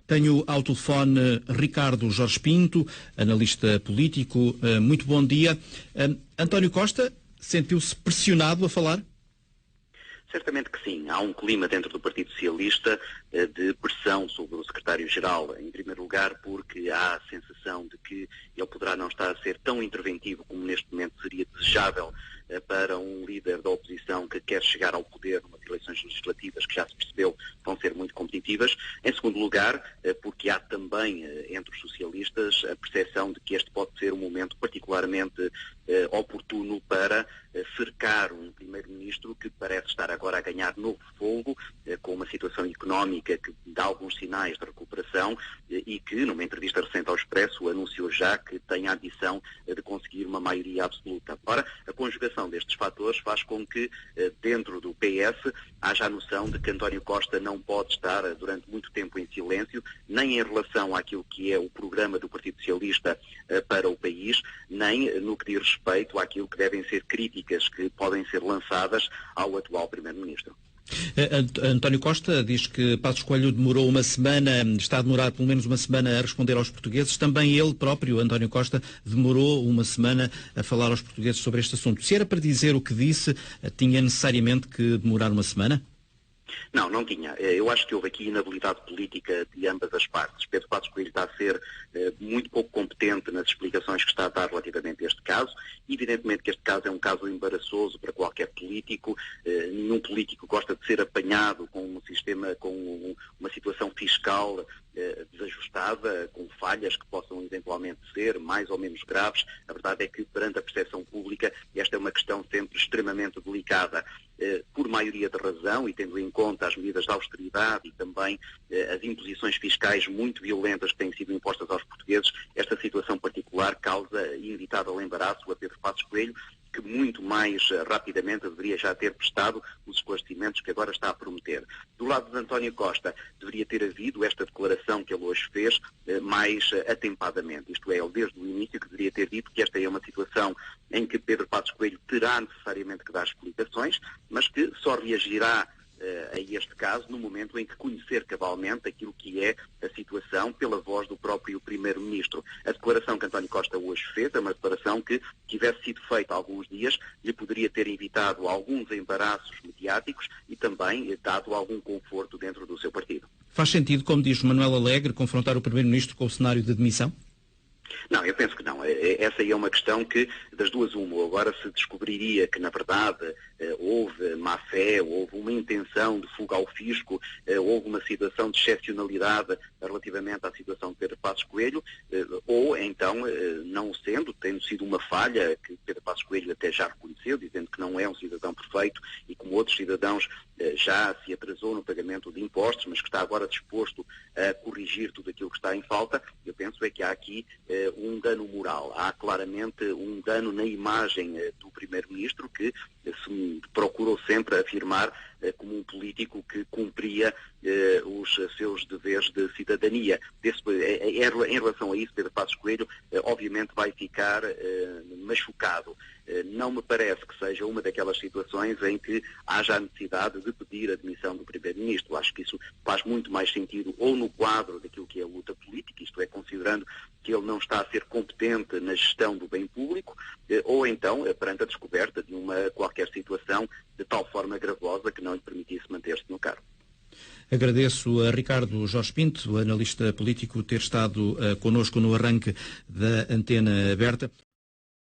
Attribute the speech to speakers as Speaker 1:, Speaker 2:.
Speaker 1: Tenho ao telefone Ricardo Jorge Pinto, analista político. Muito bom dia. António Costa sentiu-se pressionado a falar?
Speaker 2: Certamente que sim. Há um clima dentro do Partido Socialista de pressão sobre o secretário-geral, em primeiro lugar porque há a sensação de que ele poderá não estar a ser tão interventivo como neste momento seria desejável para um líder da oposição que quer chegar ao poder numas eleições legislativas que já se percebeu vão ser muito competitivas. Em segundo lugar, porque há também entre os socialistas a percepção de que este pode ser um momento particularmente oportuno para cercar um primeiro-ministro que parece estar agora a ganhar novo fogo, com uma situação económica que dá alguns sinais de recuperação e que, numa entrevista recente ao Expresso, anunciou já que tem a ambição de conseguir uma maioria absoluta. Ora, a conjugação destes fatores faz com que, dentro do PS, haja a noção de que António Costa não pode estar durante muito tempo em silêncio, nem em relação àquilo que é o programa do Partido Socialista para o país, nem no que diz respeito àquilo que devem ser críticas que podem ser lançadas ao atual Primeiro-Ministro.
Speaker 1: António Costa diz que Passos Coelho demorou uma semana, está a demorar pelo menos uma semana a responder aos portugueses. Também ele próprio, António Costa, demorou uma semana a falar aos portugueses sobre este assunto. Se era para dizer o que disse, tinha necessariamente que demorar uma semana?
Speaker 2: Não, não tinha. Eu acho que houve aqui inabilidade política de ambas as partes. Pedro Passos Coelho está a ser muito pouco competente nas explicações que está a dar relativamente a este caso. Evidentemente que este caso é um caso embaraçoso para qualquer político. Nenhum político gosta de ser apanhado com um sistema, com uma situação fiscal desajustada, com falhas que possam eventualmente ser mais ou menos graves. A verdade é que, perante a percepção pública, esta é uma questão sempre extremamente delicada. Por maioria de razão, e tendo em conta as medidas de austeridade e também as imposições fiscais muito violentas que têm sido impostas aos portugueses, esta situação particular causa inevitável embaraço a Pedro Passos Coelho, que muito mais rapidamente deveria já ter prestado os esclarecimentos que agora está a prometer. Do lado de António Costa, deveria ter havido esta declaração que ele hoje fez mais atempadamente. Isto é, ele desde o início que deveria ter dito que esta é uma situação em que Pedro Passos Coelho terá necessariamente que dar explicações, mas que só reagirá a este caso no momento em que conhecer cabalmente aquilo que é a situação pela voz do próprio Primeiro-Ministro. A declaração que António Costa hoje fez é uma declaração que, tivesse sido feita há alguns dias, lhe poderia ter evitado alguns embaraços mediáticos e também dado algum conforto dentro do seu partido.
Speaker 1: Faz sentido, como diz Manuel Alegre, confrontar o Primeiro-Ministro com o cenário de demissão?
Speaker 2: Não, eu penso que não. Essa aí é uma questão que, das duas uma, agora se descobriria que, na verdade, houve má-fé, houve uma intenção de fuga ao fisco, houve uma situação de excepcionalidade relativamente à situação de Pedro Passos Coelho, ou então, não sendo, tendo sido uma falha, que Pedro Passos Coelho até já reconheceu, dizendo que não é um cidadão perfeito e como outros cidadãos já se atrasou no pagamento de impostos, mas que está agora disposto a corrigir tudo aquilo que está em falta, eu penso é que há aqui um dano moral. Há claramente um dano na imagem do Primeiro-Ministro que se procurou sempre afirmar como um político que cumpria os seus deveres de cidadania. Em relação a isso, Pedro Passos Coelho obviamente vai ficar machucado. Não me parece que seja uma daquelas situações em que haja a necessidade de pedir a demissão do Primeiro-Ministro. Acho que isso faz muito mais sentido ou no quadro daquilo que é a luta política, isto é, considerando que ele não está a ser competente na gestão do bem público, ou então perante a descoberta de uma qualquer situação de tal forma gravosa que não lhe permitisse manter-se no cargo.
Speaker 1: Agradeço a Ricardo Jorge Pinto, analista político, ter estado connosco no arranque da Antena Aberta.